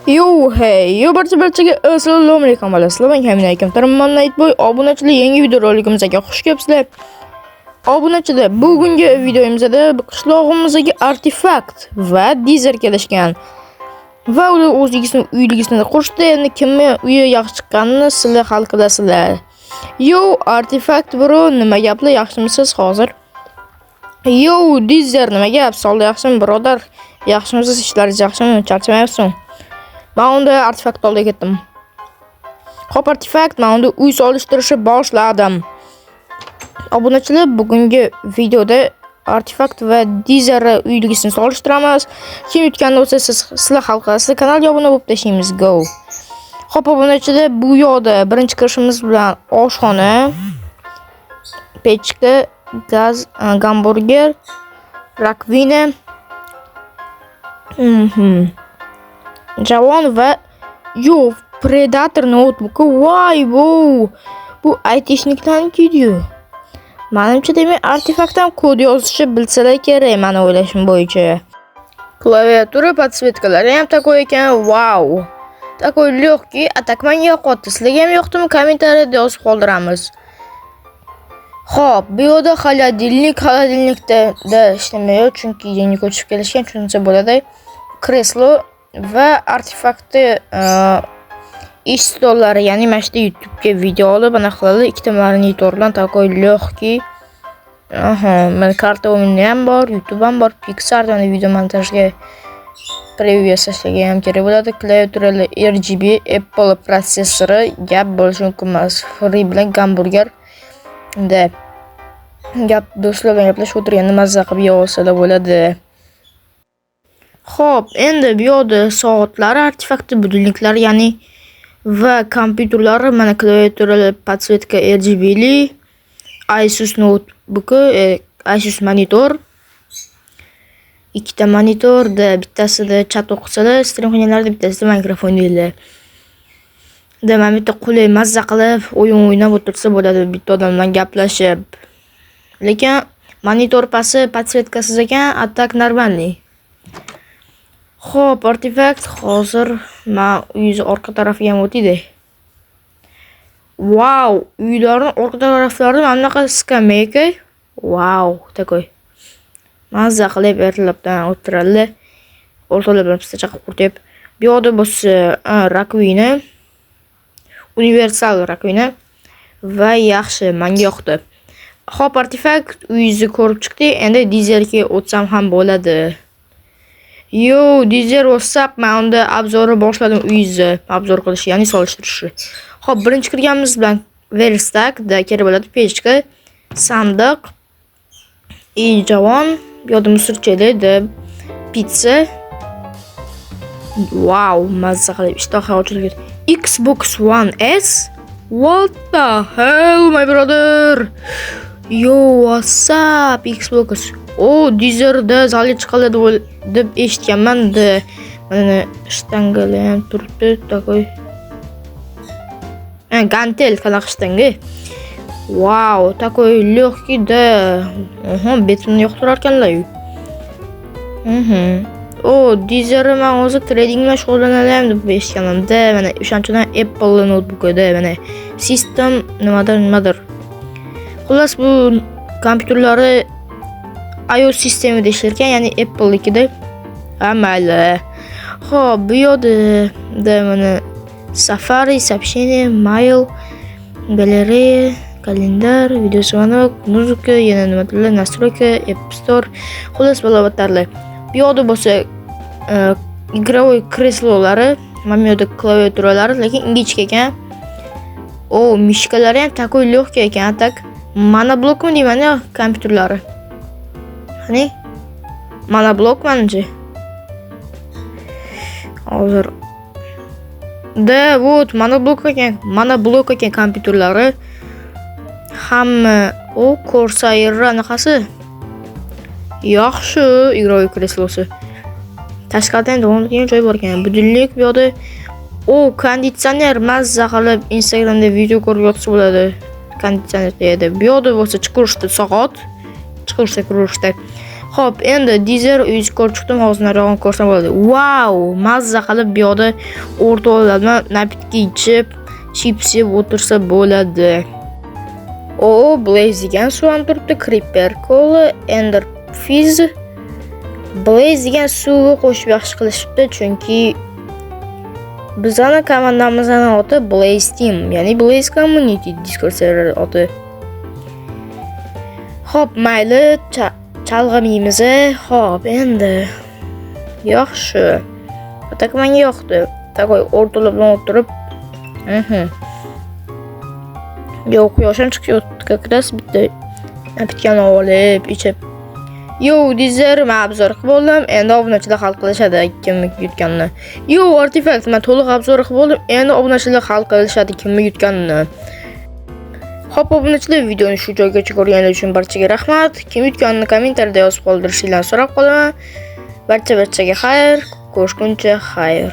Yo hey, yo barchaga assalomu alaykum. Assalomu alaykum. Tarmon Nightboy obunachilar yangi video roligimizga xush kelibsizlar. Obunachilar, bugungi videomizda qishlog'imizdagi artefakt va dizer kelishgan. Va ular o'zligisini uyligisini qurishdi. Endi kimni uyi yaxshi chiqqanini sizlar hal qilasizlar. Yo artefakt bro, nima gaplar, yaxshimisiz hozir? Yo dizer, nima gap? Sog'lik yaxshimi birodar? Yaxshimisiz, ishlaringiz yaxshimi? Charchamayapsizmi? Men unda artefakt olib ketdim. Hop artefakt, men unda uy solishtirishni boshladim. Obunachilar, bugungi videoda artefakt va dizer uyligisini solishtiramiz. Kim yutganini bo'lsa sizlar hal qilasiz. Kanalga obuna bo'lib tashlaymiz. Go. Hop obunachilar, bu yoqda birinchi kirishimiz bilan oshxona, pechka, gaz, gamburger, rakvina, Javon va Predator notebooki. Voy bu aytishniklarnikiku. Menimcha demak artefaktdan kod yozishni bilsalar kerak, meni o'ylashim bo'yicha. Klaviatura podsvetkalari ham takoy ekan. Wow. Takoy lёгкий, atak menga yoqdi. Sizlarga ham yoqdimi? Kommentariyada yozib qoldiramiz. Xo'p, bu yerda xolodilnikda ishlamaydi, chunki yangi ko'chib kelishgan, tushunsa bo'ladi. Kreslo va artefaktni ish stollari, ya'ni mana shu YouTube'ga video olib ana qiladi. Ikkita monitor bilan takoy lёгкий. Men karta o'yini ham bor, YouTube ham bor, Pixar va video montajga preview yasashga ham kerak bo'ladi. Klaviaturali RGB, Apple protsessori gap bo'lishi mumkin emas. Free bilan gamburger da gap do'stlar bilan gaplashib o'tirganda mazza qilib yeyolsalar bo'ladi. Xo'p, endi bu yerda soatlar, artefakt budilniklar, ya'ni va kompyuterlar, mana klaviaturali podsvetka RGBli, Asus notebooki, Asus monitor, ikkita monitorda, bittasida chat o'qisalar, stream qilganlarda bittasida mikrofon deydi. Mana bitta qulay mazza qilib o'yin o'ynab o'tirsa bo'ladi, bitta odam bilan gaplashib. Lekin monitor pasi podsvetkasiz ekan, atak normalniy. Xo'p, artefakt hozir men uyning orqa tarafiga ham o'taydi. Wow, uylarning orqa taraflarida mana bunaqa skameyka. Wow, takoy. Mazza qilib ertalabdan o'tiradilar. O'rtalardan pista chaqib qurtib. Bu yerda bo'lsa rakvina, universal rakvina va yaxshi, menga yoqdi. Xo'p, artefakt uyingizni ko'rib chiqdi. Endi dizerga o'tsam ham bo'ladi. Yo, dizer WhatsApp, men unda obzorni boshladim uyingizni, obzor qilish, ya'ni solishtirishni. Xo'p, birinchi kirganimiz bilan verstakda kerak bo'ladi, pechka, sandiq, javon, bu yerda musorchada, pizza. Wow, mazza qilib ishtaha ochilgan. Xbox One S? What the hell, my brother? Yo, WhatsApp, Xbox. Dizerda zalga chiqiladi deb eshitganman-da. Mana shtangalar ham turibdi, takoy. Gantel qanaqa shtanga. Wow, takoy lёгкий-da. Betonni yoqtirar ekanlar-yu. Dizerni men o'zi trading bilan shug'ullanaman deb eshitganman-da. Mana o'shanchadan Apple notebookida, mana system nimadir. Xullas bu kompyuterlari iOS sistemida ishlar ekan, ya'ni Apple'nikida. Mayli. Xo'p, bu yerda mana Safari, сообщение, mail, galereya, kalendar, video звонок, muzika, yana nimalar, настройка, App Store, xullas balobatlarlar. Bu yerda bo'lsa игровой kreslolari, mana bu yerda klaviaturalari, lekin ingichka ekan. Mishkalari ham takoy lёгкий ekan, tak. Monoblokmi deyman-ya kompyuterlari. Qani? Monoblok menimcha. Hozir вот monoblok ekan kompyuterlari. Hamma Corsair anaqasi. Yaxshi, игровой kreslosi. Tashqaridan do'ngan joy bor ekan. Budilnik bu yerda konditsioner mazza qilib Instagramda video ko'rib yotsa bo'ladi. Konditsioner deydi. Bu yerda bo'lsa chiqarishda soat, chiqarishda kirishda. Xo'p, endi Dizer uyga ko'rib chiqdim, hozir nariyog'ini ko'rsam bo'ladi. Wow, mazza qilib bu yoqda o'rta o'rlama napitki ichib, chips yeb o'tirsa bo'ladi. Blaze degan suv turibdi, Creeper Cola, Ender Fizz. Blaze degan suvni qo'shib yaxshi qilishibdi, chunki bizning komandamizning oti Blaze Team, ya'ni Blaze Community Discord server oti. Xo'p, mayli, chalg'imaymiz. Xo'p, endi yaxshi. Atak menga yoqdi. Takoy o'rtalab bilan o'tirib. Yo'q, quyoshdan chiqyapti, как раз bitta napitgan olib, ichib. Dizer men obzor qilib oldim. Endi obunachilar hal qilishadi kim yutganini. Artefakt men to'liq obzor qilib oldim. Endi obunachilar hal qilishadi kim yutganini. Xo'p, obunachilar, videoni shu joygacha ko'rganingiz uchun barchaga rahmat. Kim yutganini kommentariyada yozib qoldirishinglarni so'rab qolaman. Barchaga xayr, ko'rishguncha xayr.